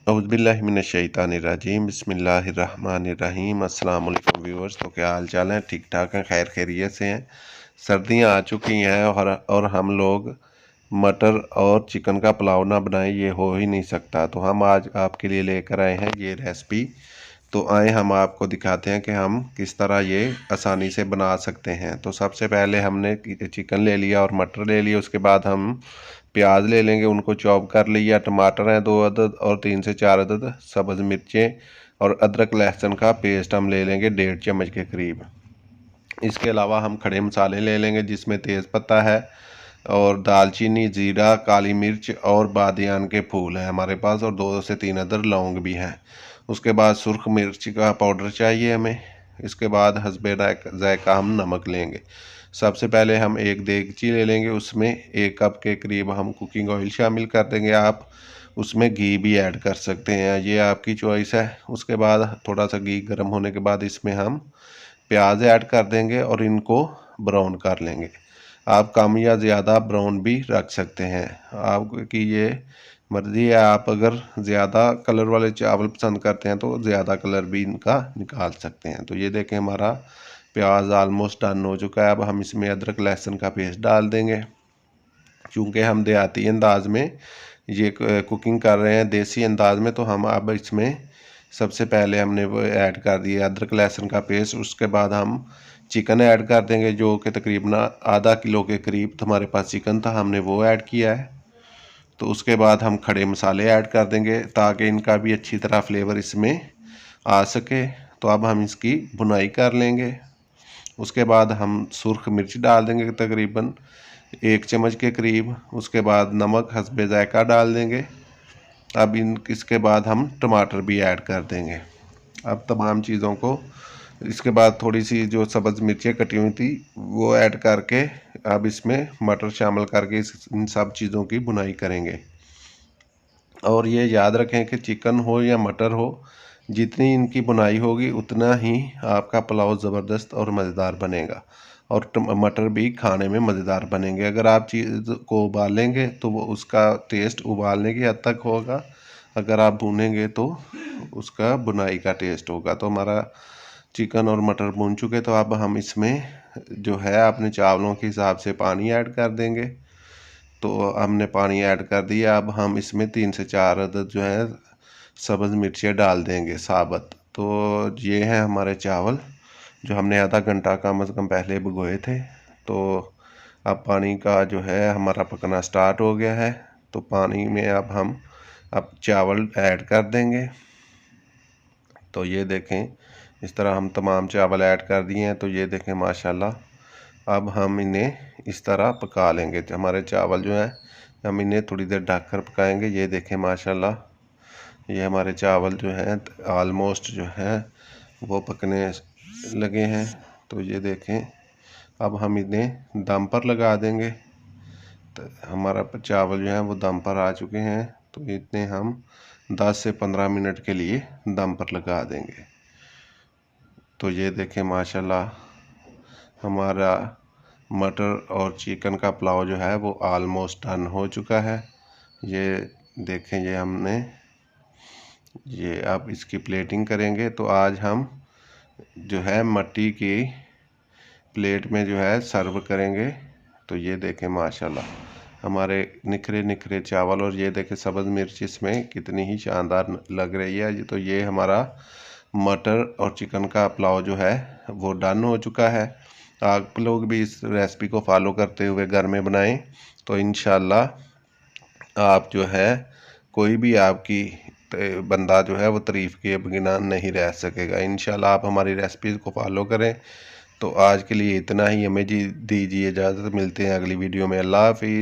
औज़ुबिल्लाहिमिनश्शैतानिर्रजीम बिस्मिल्लाहिर्रहमानिर्रहीम। अस्सलाम वालेकुम व्यूअर्स। तो क्या हाल चाल है? ठीक ठाक हैं, खैर खैरियत से हैं। सर्दियां आ चुकी हैं और हम लोग मटर और चिकन का पुलाव ना बनाएं ये हो ही नहीं सकता। तो हम आज आपके लिए लेकर आए हैं ये रेसिपी। तो आए हम आपको दिखाते हैं कि हम किस तरह ये आसानी से बना सकते हैं। तो सबसे पहले हमने चिकन ले लिया और मटर ले लिया। उसके बाद हम प्याज ले लेंगे, उनको चॉप कर लिया। टमाटर हैं 2 अदद और 3 से 4 अदद सब्ज़ मिर्चें और अदरक लहसुन का पेस्ट हम ले लेंगे 1.5 चम्मच के करीब। इसके अलावा हम खड़े मसाले ले लेंगे जिसमें तेज़पत्ता है और दालचीनी, ज़ीरा, काली मिर्च और बादियान के फूल हैं हमारे पास, और 2 से 3 अदद लौंग भी हैं। उसके बाद सुर्ख मिर्च का पाउडर चाहिए हमें। इसके बाद हस्बे जायका हम नमक लेंगे। सबसे पहले हम एक देगची ले लेंगे, उसमें 1 कप के करीब हम कुकिंग ऑयल शामिल कर देंगे। आप उसमें घी भी ऐड कर सकते हैं, ये आपकी चॉइस है। उसके बाद थोड़ा सा घी गर्म होने के बाद इसमें हम प्याज ऐड कर देंगे और इनको ब्राउन कर लेंगे। आप कम या ज़्यादा ब्राउन भी रख सकते हैं, आपकी ये मर्ज़ी है। आप अगर ज़्यादा कलर वाले चावल पसंद करते हैं तो ज़्यादा कलर भी इनका निकाल सकते हैं। तो ये देखें हमारा प्याज आलमोस्ट डन हो चुका है। अब हम इसमें अदरक लहसुन का पेस्ट डाल देंगे। चूँकि हम देहाती अंदाज में ये कुकिंग कर रहे हैं, देसी अंदाज में, तो हम अब इसमें सबसे पहले हमने वो ऐड कर दिया अदरक लहसुन का पेस्ट। उसके बाद हम चिकन ऐड कर देंगे जो कि तकरीबन आधा किलो के करीब हमारे पास चिकन था, हमने वो ऐड किया है। तो उसके बाद हम खड़े मसाले ऐड कर देंगे ताकि इनका भी अच्छी तरह फ्लेवर इसमें आ सके। तो अब हम इसकी भुनाई कर लेंगे। उसके बाद हम सुर्ख मिर्च डाल देंगे तकरीबन 1 चम्मच के करीब। उसके बाद नमक हस्बे जायका डाल देंगे। अब इसके बाद हम टमाटर भी ऐड कर देंगे। अब तमाम चीज़ों को, इसके बाद थोड़ी सी जो सब्ज़ मिर्चें कटी हुई थी वो ऐड करके अब इसमें मटर शामिल करके इन सब चीज़ों की भुनाई करेंगे। और ये याद रखें कि चिकन हो या मटर हो, जितनी इनकी बुनाई होगी उतना ही आपका पुलाव ज़बरदस्त और मज़ेदार बनेगा, और मटर भी खाने में मज़ेदार बनेंगे। अगर आप चीज़ को उबालेंगे तो वो उसका टेस्ट उबालने की हद तक होगा, अगर आप भूनेंगे तो उसका बुनाई का टेस्ट होगा। तो हमारा चिकन और मटर भून चुके, तो अब हम इसमें जो है अपने चावलों के हिसाब से पानी ऐड कर देंगे। तो हमने पानी ऐड कर दिया। अब हम इसमें 3 से 4 अदद जो है सब्ज़ मिर्चें डाल देंगे साबुत। तो ये हैं हमारे चावल जो हमने आधा घंटा कम से कम पहले भिगोए थे। तो अब पानी का जो है हमारा पकना स्टार्ट हो गया है। तो पानी में अब चावल ऐड कर देंगे। तो ये देखें इस तरह हम तमाम चावल ऐड कर दिए हैं। तो ये देखें माशाल्लाह, अब हम इन्हें इस तरह पका लेंगे। तो हमारे चावल जो हैं हम इन्हें थोड़ी देर ढककर पकाएंगे। ये देखें माशाल्लाह, ये हमारे चावल जो हैं आलमोस्ट जो है वो पकने लगे हैं। तो ये देखें अब हम इन्हें दम पर लगा देंगे। तो हमारा चावल जो है वो दम पर आ चुके हैं। तो इतने हम 10 से 15 मिनट के लिए दम पर लगा देंगे। तो ये देखें माशाल्लाह, हमारा मटर और चिकन का पुलाव जो है वो आलमोस्ट डन हो चुका है। ये देखें, ये अब इसकी प्लेटिंग करेंगे। तो आज हम जो है मट्टी की प्लेट में जो है सर्व करेंगे। तो ये देखें माशाल्लाह हमारे निखरे निखरे चावल, और ये देखें सब्ज़ मिर्च इसमें कितनी ही शानदार लग रही है। तो ये हमारा मटर और चिकन का पुलाव जो है वो डन हो चुका है। आप लोग भी इस रेसिपी को फॉलो करते हुए घर में बनाएं, तो इंशाल्लाह आप जो है कोई भी आपकी बंदा जो है वो तारीफ़ के बिना नहीं रह सकेगा। इंशाल्लाह आप हमारी रेसिपीज़ को फॉलो करें। तो आज के लिए इतना ही, हमें जी दीजिए इजाज़त, मिलते हैं अगली वीडियो में। अल्लाह हाफ़िज़।